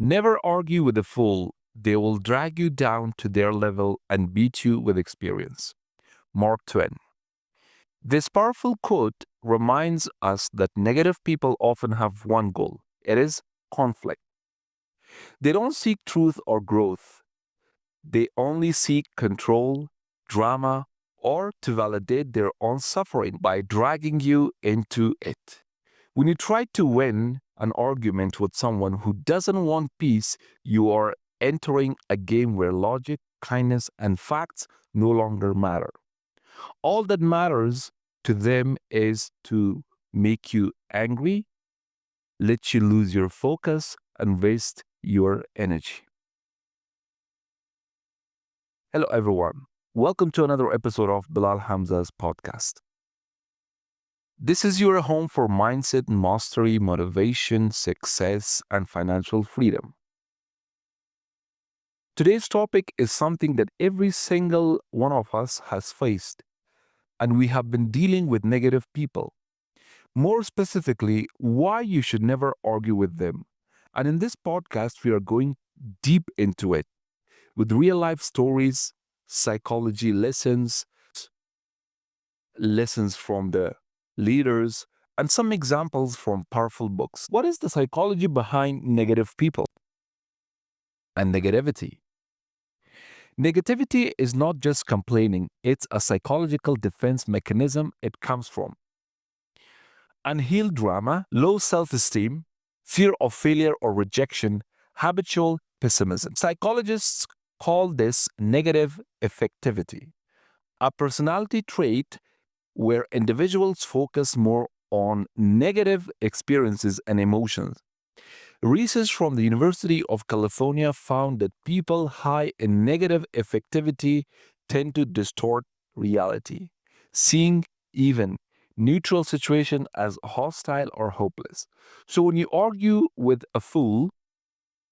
Never argue with a fool. They will drag you down to their level and beat you with experience. Mark Twain. This powerful quote reminds us that negative people often have one goal. It is conflict. They don't seek truth or growth. They only seek control, drama, or to validate their own suffering by dragging you into it. When you try to win an argument with someone who doesn't want peace, you are entering a game where logic, kindness, and facts no longer matter. All that matters to them is to make you angry, let you lose your focus, and waste your energy. Hello, everyone. Welcome to another episode of Bilal Hamza's podcast. This is your home for mindset mastery, motivation, success, and financial freedom. Today's topic is something that every single one of us has faced, and we have been dealing with negative people. More specifically, why you should never argue with them. And in this podcast, we are going deep into it with real life stories, psychology lessons from the leaders, and some examples from powerful books. What is the psychology behind negative people and negativity? Negativity is not just complaining, it's a psychological defense mechanism. It comes from unhealed drama, low self esteem, fear of failure or rejection, habitual pessimism. Psychologists call this negative affectivity, a personality trait where individuals focus more on negative experiences and emotions. Research from the University of California found that people high in negative affectivity tend to distort reality, seeing even neutral situation as hostile or hopeless. So when you argue with a fool,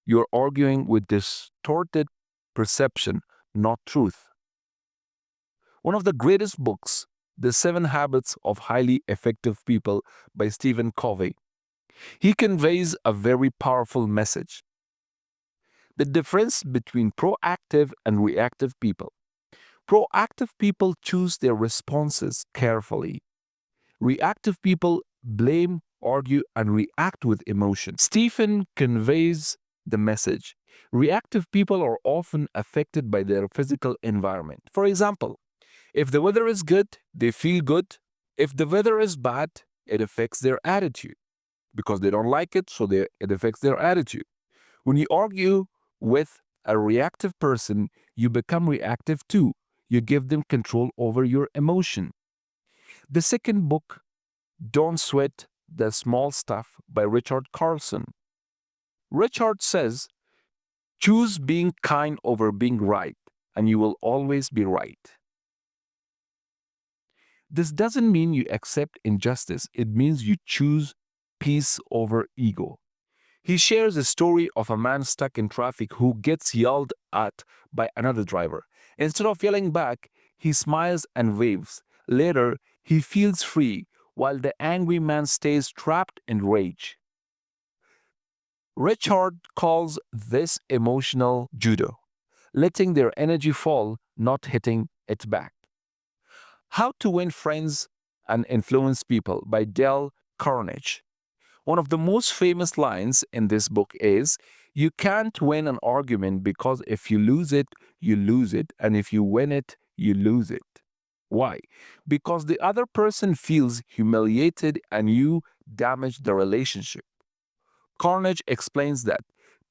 you're arguing with distorted perception, not truth. One of the greatest books, The Seven Habits of Highly Effective People by Stephen Covey, he conveys a very powerful message. The difference between proactive and reactive people. Proactive people choose their responses carefully. Reactive people blame, argue, and react with emotion. Stephen conveys the message. Reactive people are often affected by their physical environment. For example, if the weather is good, they feel good. If the weather is bad, it affects their attitude because they don't like it, so it affects their attitude. When you argue with a reactive person, you become reactive too. You give them control over your emotion. The second book, Don't Sweat the Small Stuff by Richard Carlson. Richard says, choose being kind over being right, and you will always be right. This doesn't mean you accept injustice, it means you choose peace over ego. He shares a story of a man stuck in traffic who gets yelled at by another driver. Instead of yelling back, he smiles and waves. Later, he feels free, while the angry man stays trapped in rage. Richard calls this emotional judo, letting their energy fall, not hitting it back. How to Win Friends and Influence People by Dale Carnegie. One of the most famous lines in this book is, you can't win an argument because if you lose it, you lose it. And if you win it, you lose it. Why? Because the other person feels humiliated and you damage the relationship. Carnage explains that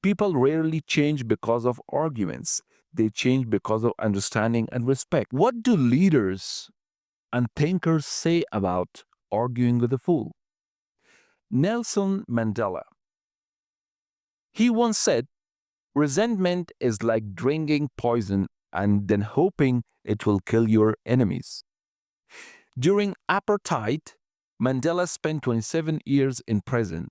people rarely change because of arguments, they change because of understanding and respect. What do leaders and thinkers say about arguing with a fool? Nelson Mandela. He once said, resentment is like drinking poison and then hoping it will kill your enemies. During apartheid, Mandela spent 27 years in prison.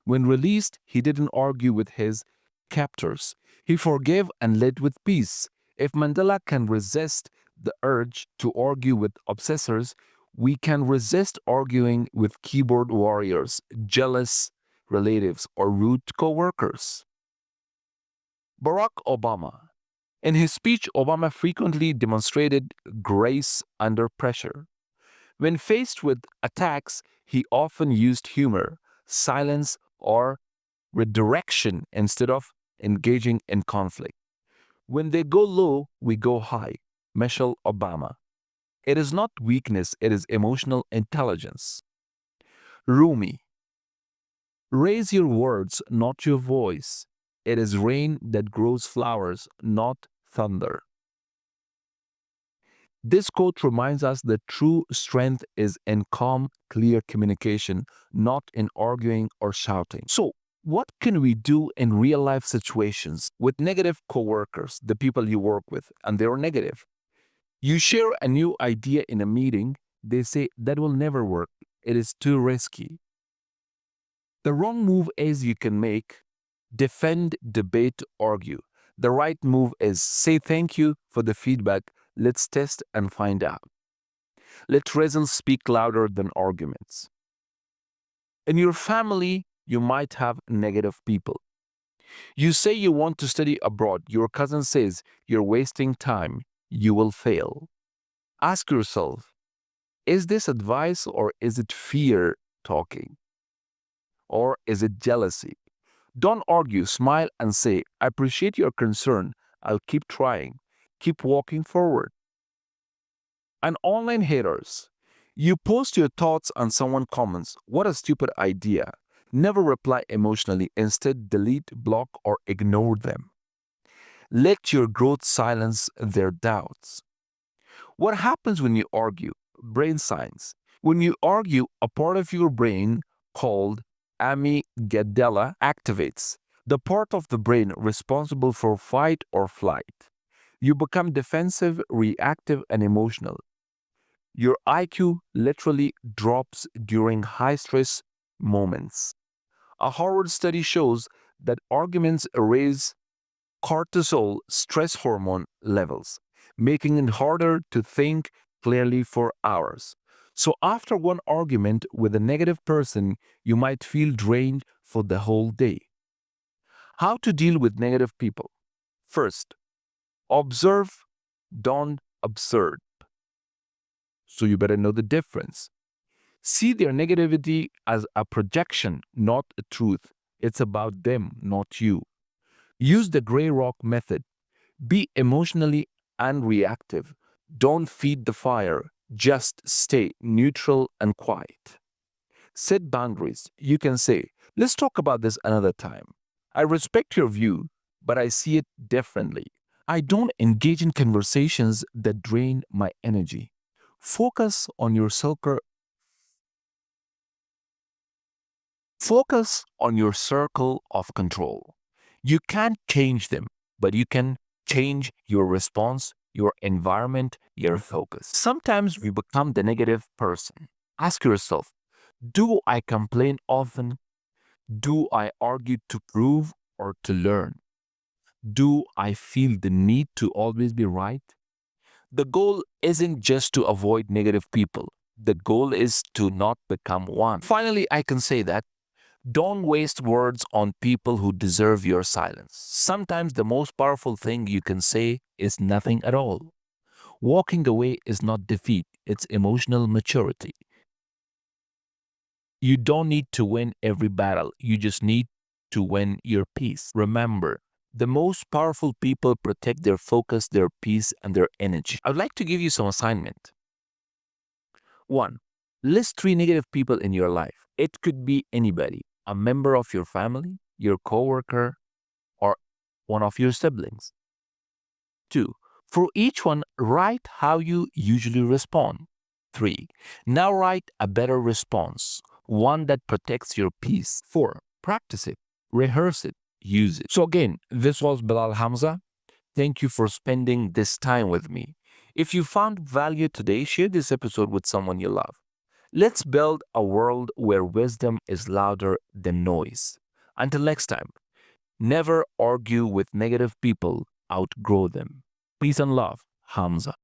When released, he didn't argue with his captors. He forgave and led with peace. If Mandela can resist the urge to argue with obsessors, we can resist arguing with keyboard warriors, jealous relatives, or rude coworkers. Barack Obama. In his speech, Obama frequently demonstrated grace under pressure. When faced with attacks, he often used humor, silence, or redirection instead of engaging in conflict. When they go low, we go high. Michelle Obama. It is not weakness, it is emotional intelligence. Rumi. Raise your words, not your voice. It is rain that grows flowers, not thunder. This quote reminds us that true strength is in calm, clear communication, not in arguing or shouting. So, what can we do in real life situations with negative coworkers, the people you work with, and they're negative? You share a new idea in a meeting, they say that will never work. It is too risky. The wrong move is you can make defend, debate, argue. The right move is say thank you for the feedback. Let's test and find out. Let results speak louder than arguments. In your family, you might have negative people. You say you want to study abroad. Your cousin says you're wasting time. You will fail. Ask yourself, is this advice or is it fear talking? Or is it jealousy? Don't argue, smile and say, I appreciate your concern. I'll keep trying. Keep walking forward. And online haters. You post your thoughts and someone comments, what a stupid idea. Never reply emotionally. Instead, delete, block, or ignore them. Let your growth silence their doubts. What happens when you argue? Brain science. When you argue, a part of your brain called amygdala activates, the part of the brain responsible for fight or flight. You become defensive, reactive, and emotional. Your IQ literally drops during high stress moments. A Harvard study shows that arguments raise cortisol stress hormone levels, making it harder to think clearly for hours. So, after one argument with a negative person, you might feel drained for the whole day. How to deal with negative people? First, observe, don't observe. So, you better know the difference. See their negativity as a projection, not a truth. It's about them, not you. Use the gray rock method. Be emotionally unreactive. Don't feed the fire. Just stay neutral and quiet. Set boundaries. You can say, let's talk about this another time. I respect your view, but I see it differently. I don't engage in conversations that drain my energy. Focus on your circle. Focus on your circle of control. You can't change them, but you can change your response, your environment, your focus. Sometimes we become the negative person. Ask yourself, do I complain often? Do I argue to prove or to learn? Do I feel the need to always be right? The goal isn't just to avoid negative people. The goal is to not become one. Finally, I can say that don't waste words on people who deserve your silence. Sometimes the most powerful thing you can say is nothing at all. Walking away is not defeat, it's emotional maturity. You don't need to win every battle, you just need to win your peace. Remember, the most powerful people protect their focus, their peace, and their energy. I'd like to give you some assignment. 1. List 3 negative people in your life. It could be anybody, a member of your family, your coworker, or one of your siblings. 2. For each one, write how you usually respond. 3. Now write a better response, one that protects your peace. 4. Practice it, rehearse it, use it. So again, this was Bilal Hamza. Thank you for spending this time with me. If you found value today, share this episode with someone you love. Let's build a world where wisdom is louder than noise. Until next time, never argue with negative people, outgrow them. Peace and love, Hamza.